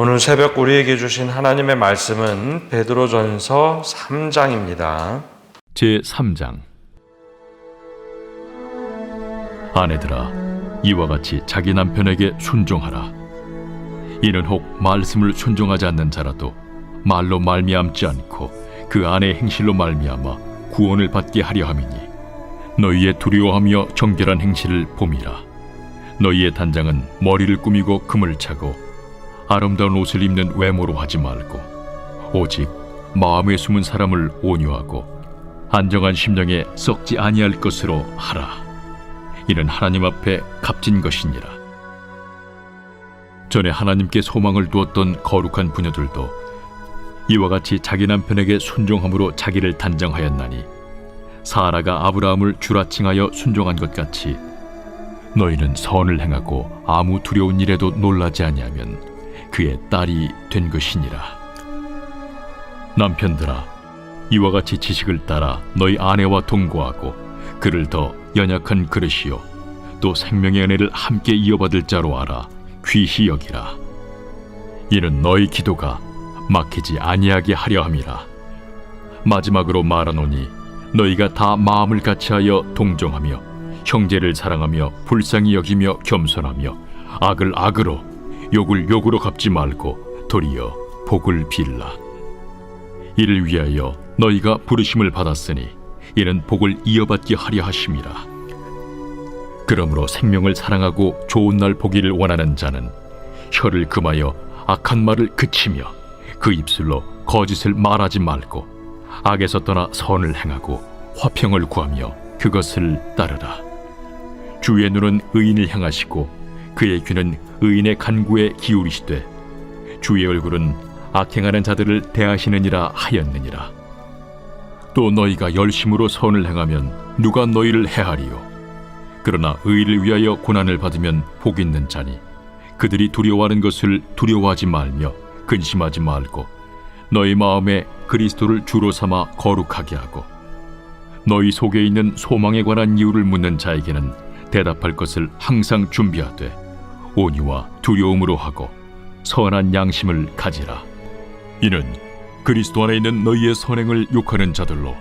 오늘 새벽 우리에게 주신 하나님의 말씀은 베드로전서 3장입니다. 제3장. 아내들아, 이와 같이 자기 남편에게 순종하라. 이는 혹 말씀을 순종하지 않는 자라도 말로 말미암지 않고 그 아내의 행실로 말미암아 구원을 받게 하려 함이니, 너희의 두려워하며 정결한 행실을 봄이라. 너희의 단장은 머리를 꾸미고 금을 차고 아름다운 옷을 입는 외모로 하지 말고, 오직 마음에 숨은 사람을 온유하고 안정한 심령에 썩지 아니할 것으로 하라. 이는 하나님 앞에 값진 것이니라. 전에 하나님께 소망을 두었던 거룩한 부녀들도 이와 같이 자기 남편에게 순종함으로 자기를 단정하였나니, 사라가 아브라함을 주라 칭하여 순종한 것 같이 너희는 선을 행하고 아무 두려운 일에도 놀라지 아니하면 그의 딸이 된 것이니라. 남편들아, 이와 같이 지식을 따라 너희 아내와 동거하고 그를 더 연약한 그릇이요 또 생명의 은혜를 함께 이어받을 자로 알아 귀히 여기라. 이는 너희 기도가 막히지 아니하게 하려 함이라. 마지막으로 말하노니, 너희가 다 마음을 같이하여 동정하며 형제를 사랑하며 불쌍히 여기며 겸손하며 악을 악으로 욕을 욕으로 갚지 말고 도리어 복을 빌라. 이를 위하여 너희가 부르심을 받았으니 이는 복을 이어받게 하려 하심이라. 그러므로 생명을 사랑하고 좋은 날 보기를 원하는 자는 혀를 금하여 악한 말을 그치며 그 입술로 거짓을 말하지 말고 악에서 떠나 선을 행하고 화평을 구하며 그것을 따르라. 주의 눈은 의인을 향하시고 그의 귀는 의인의 간구에 기울이시되 주의 얼굴은 악행하는 자들을 대하시느니라 하였느니라. 또 너희가 열심으로 선을 행하면 누가 너희를 해하리요? 그러나 의를 위하여 고난을 받으면 복 있는 자니, 그들이 두려워하는 것을 두려워하지 말며 근심하지 말고 너희 마음에 그리스도를 주로 삼아 거룩하게 하고, 너희 속에 있는 소망에 관한 이유를 묻는 자에게는 대답할 것을 항상 준비하되 온유와 두려움으로 하고 선한 양심을 가지라. 이는 그리스도 안에 있는 너희의 선행을 욕하는 자들로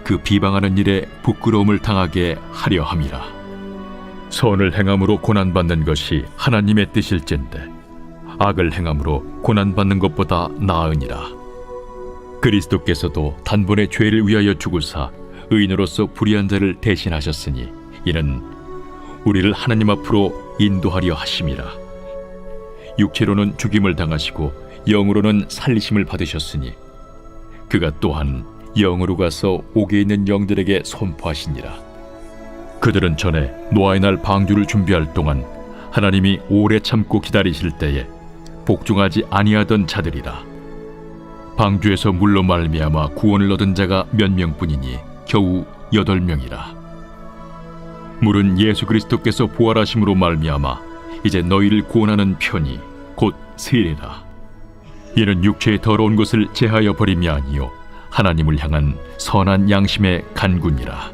그 비방하는 일에 부끄러움을 당하게 하려 함이라. 선을 행함으로 고난받는 것이 하나님의 뜻일진데 악을 행함으로 고난받는 것보다 나으니라. 그리스도께서도 단번에 죄를 위하여 죽으사 의인으로서 불의한 자를 대신하셨으니, 이는 우리를 하나님 앞으로 인도하려 하심이라. 육체로는 죽임을 당하시고 영으로는 살리심을 받으셨으니 그가 또한 영으로 가서 옥에 있는 영들에게 선포하시니라. 그들은 전에 노아의 날 방주를 준비할 동안 하나님이 오래 참고 기다리실 때에 복종하지 아니하던 자들이라. 방주에서 물로 말미암아 구원을 얻은 자가 몇 명뿐이니 겨우 8명이라. 물은 예수 그리스도께서 부활하심으로 말미암아 이제 너희를 구원하는 편이 곧 세례라. 이는 육체의 더러운 것을 제하여 버림이 아니요 하나님을 향한 선한 양심의 간구니라.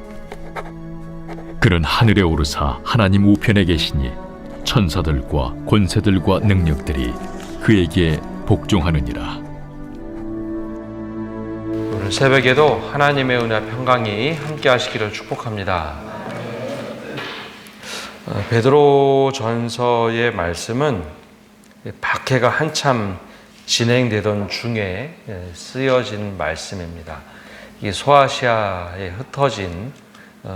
그는 하늘에 오르사 하나님 우편에 계시니 천사들과 권세들과 능력들이 그에게 복종하느니라. 오늘 새벽에도 하나님의 은혜와 평강이 함께 하시기를 축복합니다. 베드로전서의 말씀은 박해가 한참 진행되던 중에 쓰여진 말씀입니다. 이 소아시아에 흩어진,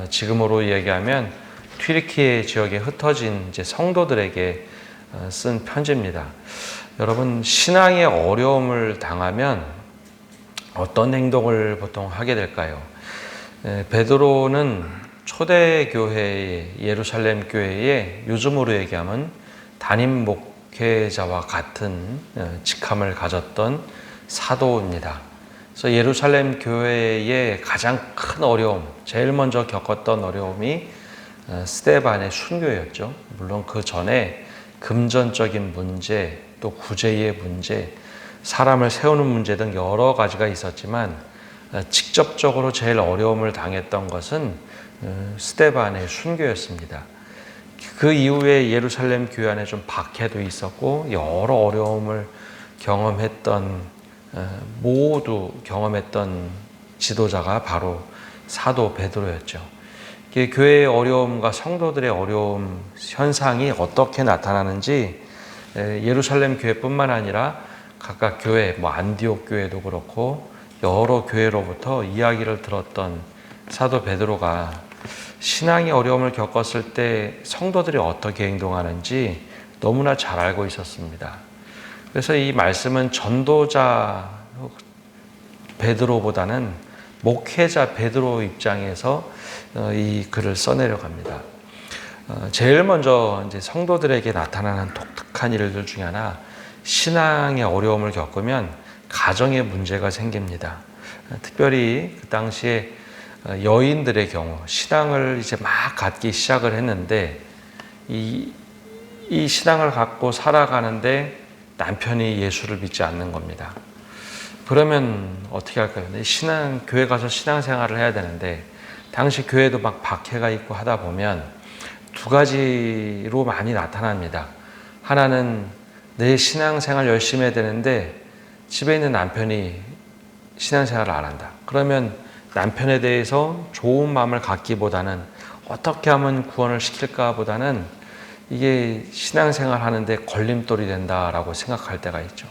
지금으로 얘기하면 튀르키예 지역에 흩어진 이제 성도들에게 쓴 편지입니다. 여러분, 신앙의 어려움을 당하면 어떤 행동을 보통 하게 될까요? 베드로는 초대교회의 예루살렘 교회에 요즘으로 얘기하면 담임 목회자와 같은 직함을 가졌던 사도입니다. 그래서 예루살렘 교회의 가장 큰 어려움, 제일 먼저 겪었던 어려움이 스데반의 순교였죠. 물론 그 전에 금전적인 문제, 또 구제의 문제, 사람을 세우는 문제 등 여러 가지가 있었지만 직접적으로 제일 어려움을 당했던 것은 스데반의 순교였습니다. 그 이후에 예루살렘 교회 안에 좀 박해도 있었고 여러 어려움을 모두 경험했던 지도자가 바로 사도 베드로였죠. 교회의 어려움과 성도들의 어려움 현상이 어떻게 나타나는지 예루살렘 교회뿐만 아니라 각각 교회, 안디옥 교회도 그렇고 여러 교회로부터 이야기를 들었던 사도 베드로가 신앙의 어려움을 겪었을 때 성도들이 어떻게 행동하는지 너무나 잘 알고 있었습니다. 그래서 이 말씀은 전도자 베드로보다는 목회자 베드로 입장에서 이 글을 써내려갑니다. 제일 먼저 이제 성도들에게 나타나는 독특한 일들 중에 하나, 신앙의 어려움을 겪으면 가정에 문제가 생깁니다. 특별히 그 당시에 여인들의 경우 신앙을 이제 막 갖기 시작을 했는데 이 신앙을 갖고 살아가는데 남편이 예수를 믿지 않는 겁니다. 그러면 어떻게 할까요? 교회 가서 신앙생활을 해야 되는데 당시 교회도 막 박해가 있고 하다 보면 두 가지로 많이 나타납니다. 하나는 내 신앙생활 열심히 해야 되는데 집에 있는 남편이 신앙생활을 안 한다. 그러면 남편에 대해서 좋은 마음을 갖기보다는 어떻게 하면 구원을 시킬까 보다는 이게 신앙생활 하는데 걸림돌이 된다라고 생각할 때가 있죠.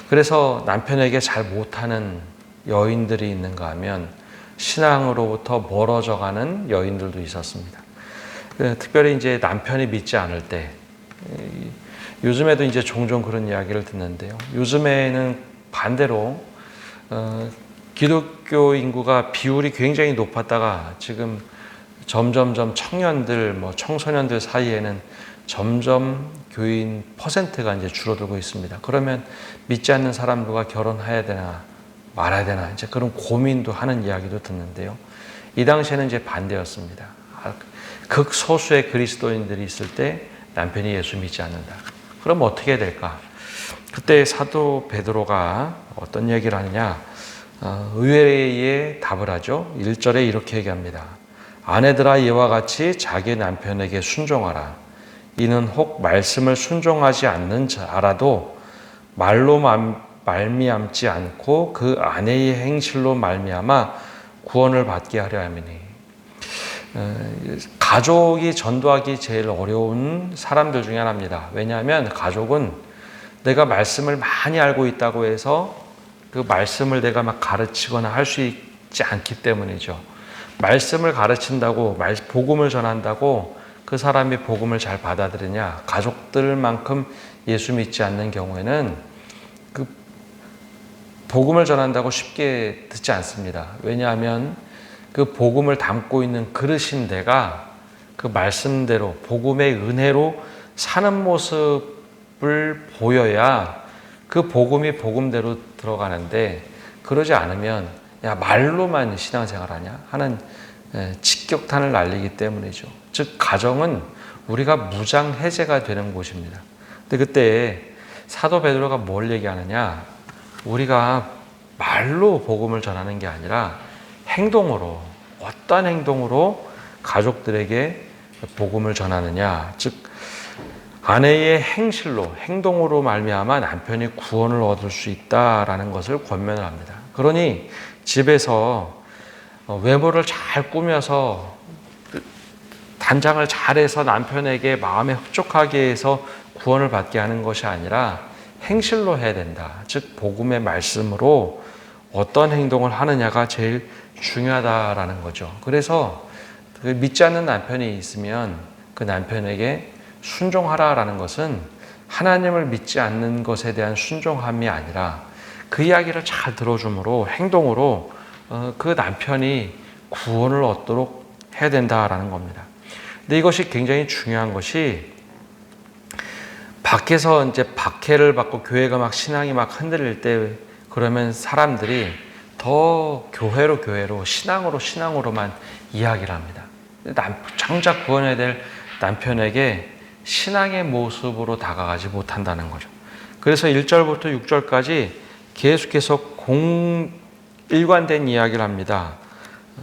그래서 남편에게 잘 못하는 여인들이 있는가 하면 신앙으로부터 멀어져 가는 여인들도 있었습니다. 특별히 이제 남편이 믿지 않을 때, 요즘에도 이제 종종 그런 이야기를 듣는데요. 요즘에는 반대로 기독교 인구가 비율이 굉장히 높았다가 지금 점점점 청소년들 사이에는 점점 교인 퍼센트가 이제 줄어들고 있습니다. 그러면 믿지 않는 사람들과 결혼해야 되나 말아야 되나 이제 그런 고민도 하는 이야기도 듣는데요. 이 당시에는 이제 반대였습니다. 극소수의 그리스도인들이 있을 때 남편이 예수 믿지 않는다. 그럼 어떻게 해야 될까? 그때 사도 베드로가 어떤 얘기를 하느냐? 의외의 답을 하죠. 1절에 이렇게 얘기합니다. 아내들아 이와 같이 자기 남편에게 순종하라. 이는 혹 말씀을 순종하지 않는 자라도 말로 말미암지 않고 그 아내의 행실로 말미암아 구원을 받게 하려 함이니. 가족이 전도하기 제일 어려운 사람들 중에 하나입니다. 왜냐하면 가족은 내가 말씀을 많이 알고 있다고 해서 그 말씀을 내가 막 가르치거나 할 수 있지 않기 때문이죠. 말씀을 가르친다고, 복음을 전한다고 그 사람이 복음을 잘 받아들이냐? 가족들만큼 예수 믿지 않는 경우에는 그 복음을 전한다고 쉽게 듣지 않습니다. 왜냐하면 그 복음을 담고 있는 그릇인 데가 그 말씀대로 복음의 은혜로 사는 모습을 보여야 그 복음이 복음대로 들어가는데, 그러지 않으면 야 말로만 신앙생활하냐 하는 직격탄을 날리기 때문이죠. 즉 가정은 우리가 무장해제가 되는 곳입니다. 근데 그때 사도 베드로가 뭘 얘기하느냐? 우리가 말로 복음을 전하는 게 아니라 행동으로, 어떤 행동으로 가족들에게 복음을 전하느냐? 즉 아내의 행동으로 말미암아 남편이 구원을 얻을 수 있다라는 것을 권면을 합니다. 그러니 집에서 외모를 잘 꾸며서 단장을 잘해서 남편에게 마음에 흡족하게 해서 구원을 받게 하는 것이 아니라 행실로 해야 된다. 즉 복음의 말씀으로 어떤 행동을 하느냐가 제일 중요하다라는 거죠. 그래서 믿지 않는 남편이 있으면 그 남편에게 순종하라라는 것은 하나님을 믿지 않는 것에 대한 순종함이 아니라 그 이야기를 잘 들어줌으로 행동으로 그 남편이 구원을 얻도록 해야 된다라는 겁니다. 근데 이것이 굉장히 중요한 것이, 밖에서 이제 박해를 받고 교회가 막 신앙이 막 흔들릴 때 그러면 사람들이 더 교회로 신앙으로만 이야기를 합니다. 정작 구원해야 될 남편에게 신앙의 모습으로 다가가지 못한다는 거죠. 그래서 1절부터 6절까지 계속해서 일관된 이야기를 합니다.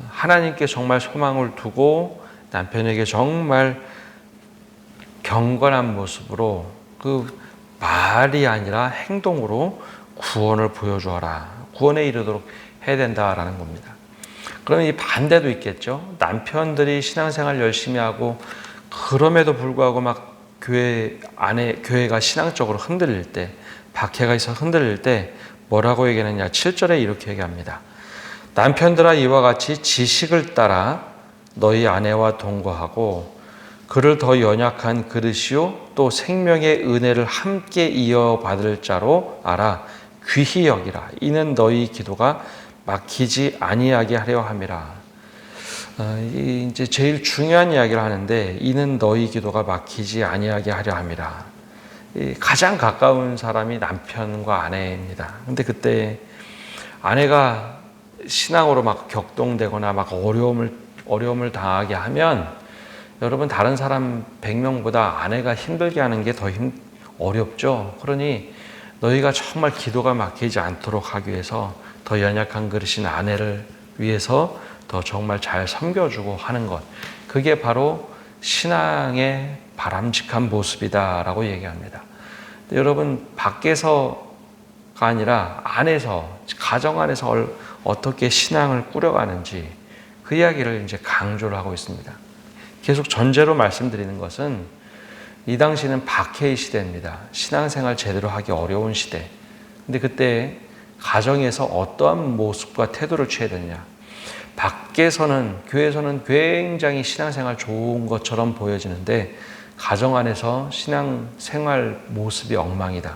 하나님께 정말 소망을 두고 남편에게 정말 경건한 모습으로 그 말이 아니라 행동으로 구원을 보여주어라. 구원에 이르도록 해야 된다라는 겁니다. 그러면 이 반대도 있겠죠. 남편들이 신앙생활 열심히 하고 그럼에도 불구하고 막 교회가 신앙적으로 흔들릴 때, 박해가 있어 흔들릴 때 뭐라고 얘기하느냐. 7절에 이렇게 얘기합니다. 남편들아 이와 같이 지식을 따라 너희 아내와 동거하고 그를 더 연약한 그릇이요 또 생명의 은혜를 함께 이어받을 자로 알아. 귀히 여기라. 이는 너희 기도가 막히지 아니하게 하려 함이라. 이제 제일 중요한 이야기를 하는데 이는 너희 기도가 막히지 아니하게 하려 함이라. 가장 가까운 사람이 남편과 아내입니다. 근데 그때 아내가 신앙으로 막 격동되거나 막 어려움을 당하게 하면 여러분 다른 사람 100명보다 아내가 힘들게 하는 게 더 어렵죠. 그러니 너희가 정말 기도가 막히지 않도록 하기 위해서 더 연약한 그릇인 아내를 위해서 더 정말 잘 섬겨주고 하는 것. 그게 바로 신앙의 바람직한 모습이다라고 얘기합니다. 여러분 밖에서가 아니라 안에서, 가정 안에서 어떻게 신앙을 꾸려가는지 그 이야기를 이제 강조를 하고 있습니다. 계속 전제로 말씀드리는 것은 이 당시는 박해의 시대입니다. 신앙생활 제대로 하기 어려운 시대. 근데 그때 가정에서 어떠한 모습과 태도를 취해야 되느냐. 밖에서는, 교회에서는 굉장히 신앙생활 좋은 것처럼 보여지는데 가정 안에서 신앙생활 모습이 엉망이다.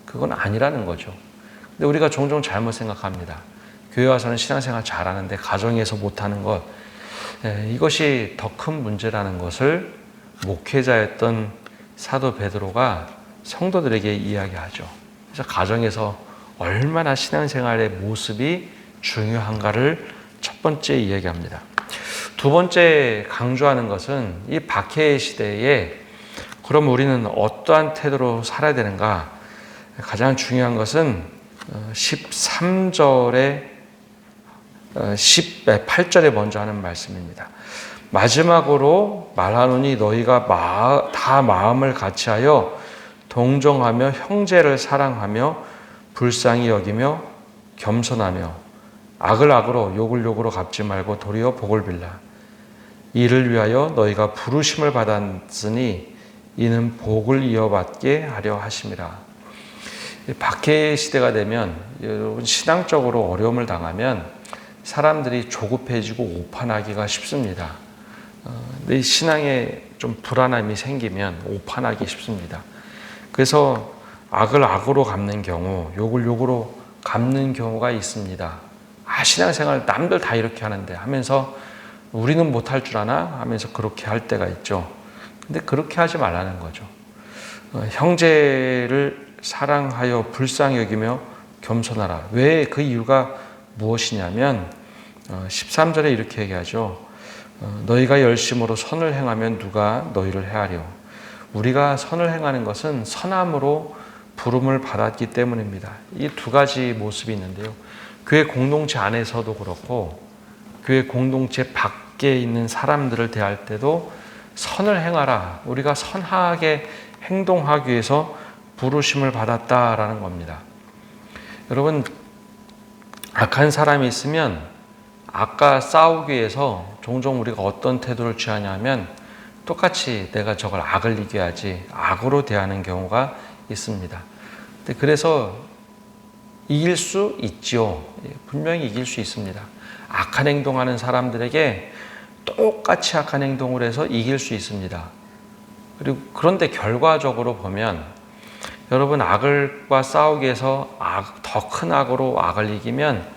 그건 아니라는 거죠. 근데 우리가 종종 잘못 생각합니다. 교회 와서는 신앙생활 잘하는데 가정에서 못하는 것, 이것이 더 큰 문제라는 것을 목회자였던 사도 베드로가 성도들에게 이야기하죠. 그래서 가정에서 얼마나 신앙생활의 모습이 중요한가를 첫 번째 이야기합니다. 두 번째 강조하는 것은 이 박해의 시대에 그럼 우리는 어떠한 태도로 살아야 되는가? 가장 중요한 것은 8절에 먼저 하는 말씀입니다. 마지막으로 말하노니 너희가 다 마음을 같이하여 동정하며 형제를 사랑하며 불쌍히 여기며 겸손하며 악을 악으로 욕을 욕으로 갚지 말고 도리어 복을 빌라. 이를 위하여 너희가 부르심을 받았으니 이는 복을 이어받게 하려 하심이라. 박해의 시대가 되면 여러분 신앙적으로 어려움을 당하면 사람들이 조급해지고 오판하기가 쉽습니다. 내 신앙에 좀 불안함이 생기면 오판하기 쉽습니다. 그래서 악을 악으로 갚는 경우, 욕을 욕으로 갚는 경우가 있습니다. 신앙생활 남들 다 이렇게 하는데 하면서 우리는 못할 줄 아나 하면서 그렇게 할 때가 있죠. 근데 그렇게 하지 말라는 거죠. 형제를 사랑하여 불쌍히 여기며 겸손하라. 왜 그 이유가 무엇이냐면 13절에 이렇게 얘기하죠. 너희가 열심으로 선을 행하면 누가 너희를 해하려. 우리가 선을 행하는 것은 선함으로 부름을 받았기 때문입니다. 이 두 가지 모습이 있는데요. 교회 공동체 안에서도 그렇고 교회 공동체 밖에 있는 사람들을 대할 때도 선을 행하라. 우리가 선하게 행동하기 위해서 부르심을 받았다라는 겁니다. 여러분 악한 사람이 있으면 악과 싸우기 위해서 종종 우리가 어떤 태도를 취하냐면 똑같이 내가 저걸 악을 이겨야지 악으로 대하는 경우가 있습니다. 그래서 이길 수 있죠. 분명히 이길 수 있습니다. 악한 행동하는 사람들에게 똑같이 악한 행동을 해서 이길 수 있습니다. 그리고 그런데 결과적으로 보면 여러분 악과 싸우기 위해서 더 큰 악으로 악을 이기면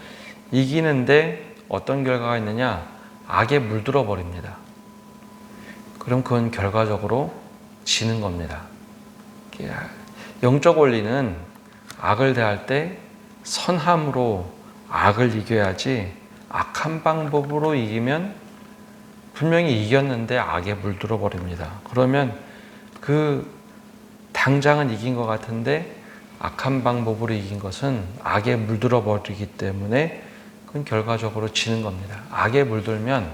이기는데 어떤 결과가 있느냐? 악에 물들어 버립니다. 그럼 그건 결과적으로 지는 겁니다. 영적 원리는 악을 대할 때 선함으로 악을 이겨야지 악한 방법으로 이기면 분명히 이겼는데 악에 물들어 버립니다. 그러면 당장은 이긴 것 같은데 악한 방법으로 이긴 것은 악에 물들어 버리기 때문에 그건 결과적으로 지는 겁니다. 악에 물들면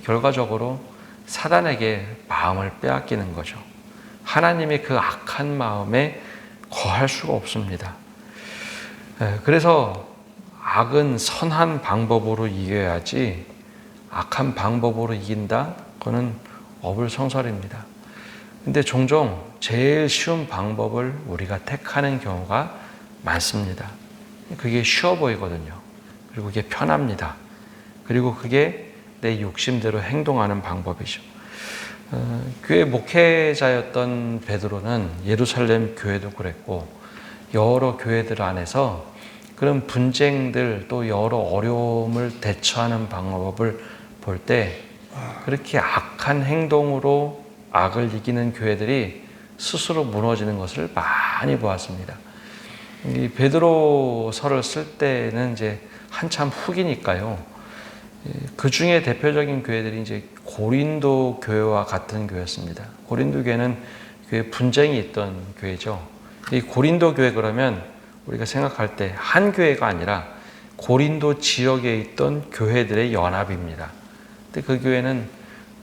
결과적으로 사단에게 마음을 빼앗기는 거죠. 하나님의 그 악한 마음에 거할 수가 없습니다. 그래서 악은 선한 방법으로 이겨야지 악한 방법으로 이긴다? 그거는 어불성설입니다. 근데 종종 제일 쉬운 방법을 우리가 택하는 경우가 많습니다. 그게 쉬워 보이거든요. 그리고 그게 편합니다. 그리고 그게 내 욕심대로 행동하는 방법이죠. 교회 목회자였던 베드로는 예루살렘 교회도 그랬고 여러 교회들 안에서 그런 분쟁들 또 여러 어려움을 대처하는 방법을 볼 때 그렇게 악한 행동으로 악을 이기는 교회들이 스스로 무너지는 것을 많이 보았습니다. 이 베드로서를 쓸 때는 이제 한참 후기니까요. 그 중에 대표적인 교회들이 이제 고린도 교회와 같은 교회였습니다. 고린도 교회는 교회 분쟁이 있던 교회죠. 이 고린도 교회 그러면 우리가 생각할 때 한 교회가 아니라 고린도 지역에 있던 교회들의 연합입니다. 근데 그 교회는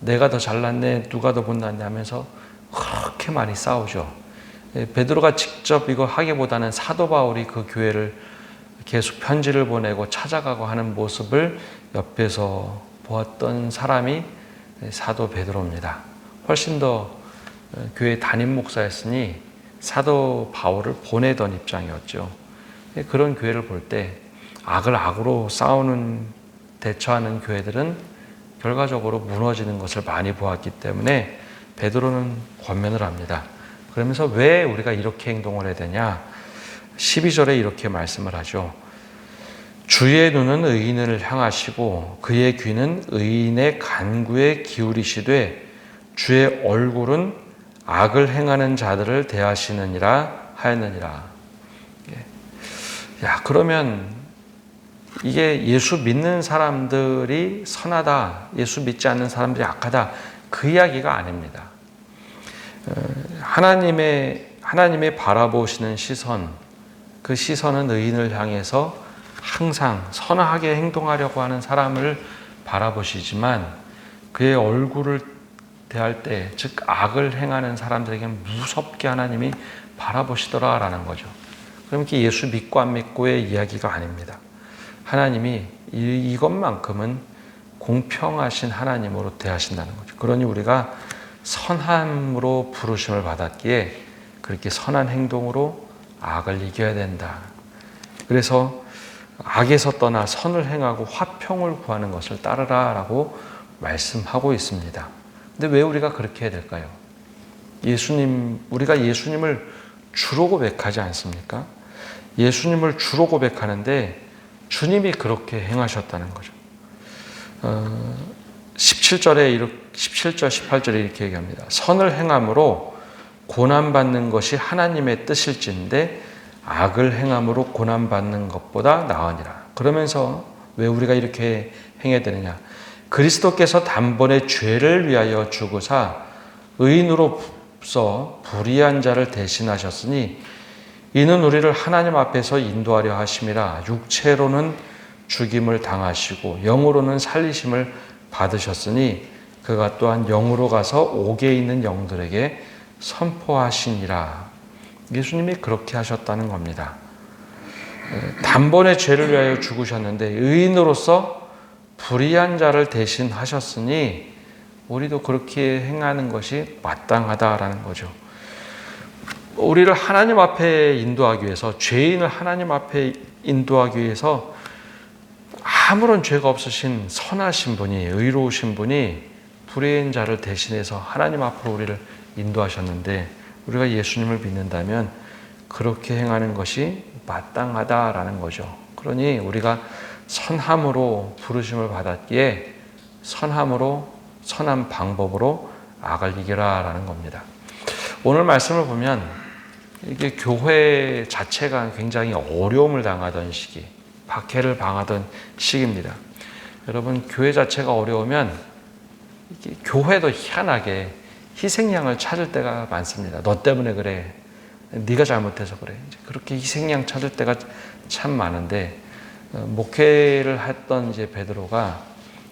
내가 더 잘났네, 누가 더 못났네 하면서 그렇게 많이 싸우죠. 베드로가 직접 이거 하기보다는 사도 바울이 그 교회를 계속 편지를 보내고 찾아가고 하는 모습을 옆에서 보았던 사람이 사도 베드로입니다. 훨씬 더 교회 담임 목사였으니 사도 바울을 보내던 입장이었죠. 그런 교회를 볼 때 악을 악으로 싸우는 대처하는 교회들은 결과적으로 무너지는 것을 많이 보았기 때문에 베드로는 권면을 합니다. 그러면서 왜 우리가 이렇게 행동을 해야 되냐? 12절에 이렇게 말씀을 하죠. 주의 눈은 의인을 향하시고 그의 귀는 의인의 간구에 기울이시되 주의 얼굴은 악을 행하는 자들을 대하시느니라 하였느니라. 야, 그러면 이게 예수 믿는 사람들이 선하다, 예수 믿지 않는 사람들이 악하다, 그 이야기가 아닙니다. 하나님의 바라보시는 시선, 그 시선은 의인을 향해서 항상 선하게 행동하려고 하는 사람을 바라보시지만 그의 얼굴을 대할 때, 즉 악을 행하는 사람들에게는 무섭게 하나님이 바라보시더라라는 거죠. 그럼 이게 예수 믿고 안 믿고의 이야기가 아닙니다. 하나님이 이것만큼은 공평하신 하나님으로 대하신다는 거죠. 그러니 우리가 선함으로 부르심을 받았기에 그렇게 선한 행동으로 악을 이겨야 된다. 그래서 악에서 떠나 선을 행하고 화평을 구하는 것을 따르라라고 말씀하고 있습니다. 근데 왜 우리가 그렇게 해야 될까요? 우리가 예수님을 주로 고백하지 않습니까? 예수님을 주로 고백하는데 주님이 그렇게 행하셨다는 거죠. 17절, 18절에 이렇게 얘기합니다. 선을 행함으로 고난받는 것이 하나님의 뜻일진데 악을 행함으로 고난받는 것보다 나으니라. 그러면서 왜 우리가 이렇게 행해야 되느냐? 그리스도께서 단번에 죄를 위하여 죽으사 의인으로서 불의한 자를 대신하셨으니 이는 우리를 하나님 앞에서 인도하려 하심이라. 육체로는 죽임을 당하시고 영으로는 살리심을 받으셨으니 그가 또한 영으로 가서 옥에 있는 영들에게 선포하시니라. 예수님이 그렇게 하셨다는 겁니다. 단번에 죄를 위하여 죽으셨는데 의인으로서 불의한 자를 대신하셨으니 우리도 그렇게 행하는 것이 마땅하다라는 거죠. 우리를 하나님 앞에 인도하기 위해서, 죄인을 하나님 앞에 인도하기 위해서 아무런 죄가 없으신 선하신 분이, 의로우신 분이 불의한 자를 대신해서 하나님 앞으로 우리를 인도하셨는데 우리가 예수님을 믿는다면 그렇게 행하는 것이 마땅하다라는 거죠. 그러니 우리가 선함으로 부르심을 받았기에 선함으로, 선한 방법으로 악을 이겨라라는 겁니다. 오늘 말씀을 보면 이게 교회 자체가 굉장히 어려움을 당하던 시기, 박해를 당하던 시기입니다. 여러분, 교회 자체가 어려우면 이게 교회도 희한하게 희생양을 찾을 때가 많습니다. 너 때문에 그래. 네가 잘못해서 그래. 그렇게 희생양 찾을 때가 참 많은데 목회를 했던 이제 베드로가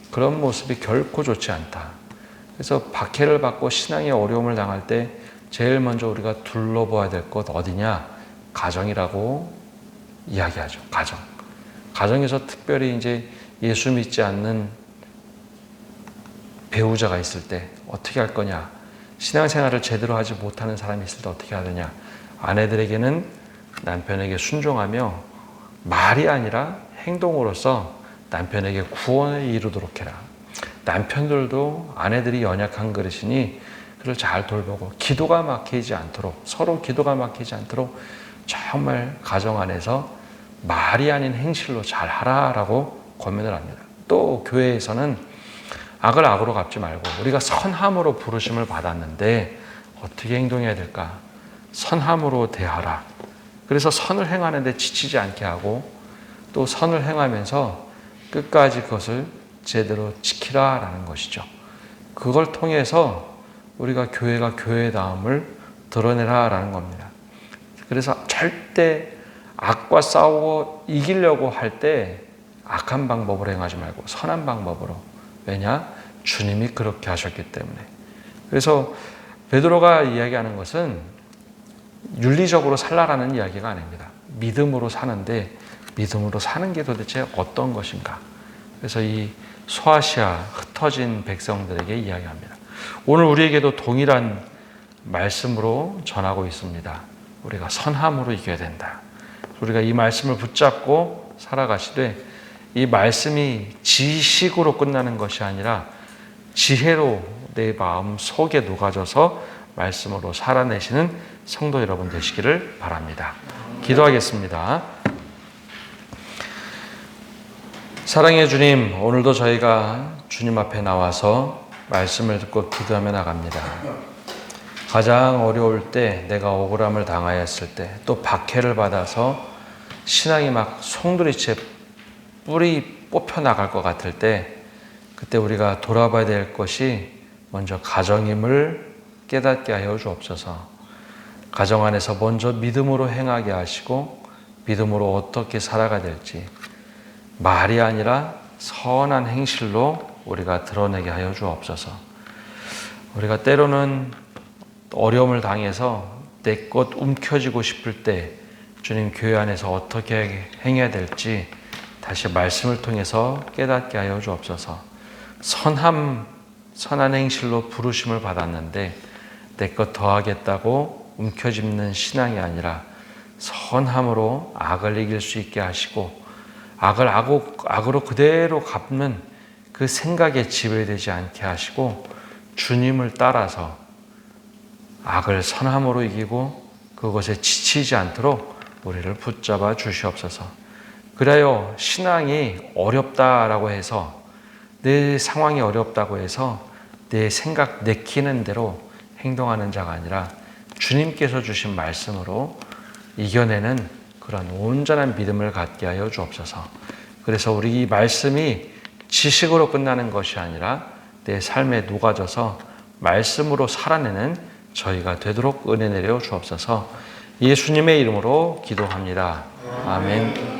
그런 모습이 결코 좋지 않다. 그래서 박해를 받고 신앙의 어려움을 당할 때 제일 먼저 우리가 둘러봐야 될 것 어디냐? 가정이라고 이야기하죠. 가정에서 특별히 이제 예수 믿지 않는 배우자가 있을 때 어떻게 할 거냐? 신앙생활을 제대로 하지 못하는 사람이 있을 때 어떻게 하느냐? 아내들에게는 남편에게 순종하며 말이 아니라 행동으로서 남편에게 구원을 이루도록 해라. 남편들도 아내들이 연약한 그릇이니 그를 잘 돌보고 기도가 막히지 않도록, 서로 기도가 막히지 않도록 정말 가정 안에서 말이 아닌 행실로 잘 하라라고 권면을 합니다. 또 교회에서는 악을 악으로 갚지 말고 우리가 선함으로 부르심을 받았는데 어떻게 행동해야 될까? 선함으로 대하라. 그래서 선을 행하는데 지치지 않게 하고 또 선을 행하면서 끝까지 그것을 제대로 지키라라는 것이죠. 그걸 통해서 우리가 교회가 교회다움을 드러내라라는 겁니다. 그래서 절대 악과 싸우고 이기려고 할 때 악한 방법으로 행하지 말고 선한 방법으로. 왜냐? 주님이 그렇게 하셨기 때문에. 그래서 베드로가 이야기하는 것은 윤리적으로 살라라는 이야기가 아닙니다. 믿음으로 사는데 믿음으로 사는 게 도대체 어떤 것인가? 그래서 이 소아시아 흩어진 백성들에게 이야기합니다. 오늘 우리에게도 동일한 말씀으로 전하고 있습니다. 우리가 선함으로 이겨야 된다. 우리가 이 말씀을 붙잡고 살아가시되 이 말씀이 지식으로 끝나는 것이 아니라 지혜로 내 마음 속에 녹아져서 말씀으로 살아내시는 성도 여러분 되시기를 바랍니다. 기도하겠습니다. 사랑의 주님, 오늘도 저희가 주님 앞에 나와서 말씀을 듣고 기도하며 나갑니다. 가장 어려울 때, 내가 억울함을 당하였을 때, 또 박해를 받아서 신앙이 막 송두리째 뿌리 뽑혀 나갈 것 같을 때, 그때 우리가 돌아봐야 될 것이 먼저 가정임을 깨닫게 하여 주옵소서. 가정 안에서 먼저 믿음으로 행하게 하시고 믿음으로 어떻게 살아가야 될지 말이 아니라 선한 행실로 우리가 드러내게 하여 주옵소서. 우리가 때로는 어려움을 당해서 내 것 움켜쥐고 싶을 때 주님 교회 안에서 어떻게 행해야 될지 다시 말씀을 통해서 깨닫게 하여 주옵소서. 선한 행실로 부르심을 받았는데 내 것 더하겠다고 움켜짚는 신앙이 아니라 선함으로 악을 이길 수 있게 하시고 악을 악으로 그대로 갚는 그 생각에 지배되지 않게 하시고 주님을 따라서 악을 선함으로 이기고 그것에 지치지 않도록 우리를 붙잡아 주시옵소서. 그래요, 신앙이 어렵다라고 해서 내 상황이 어렵다고 해서 내 생각 내키는 대로 행동하는 자가 아니라 주님께서 주신 말씀으로 이겨내는 그런 온전한 믿음을 갖게 하여 주옵소서. 그래서 우리 이 말씀이 지식으로 끝나는 것이 아니라 내 삶에 녹아져서 말씀으로 살아내는 저희가 되도록 은혜 내려 주옵소서. 예수님의 이름으로 기도합니다. 아멘.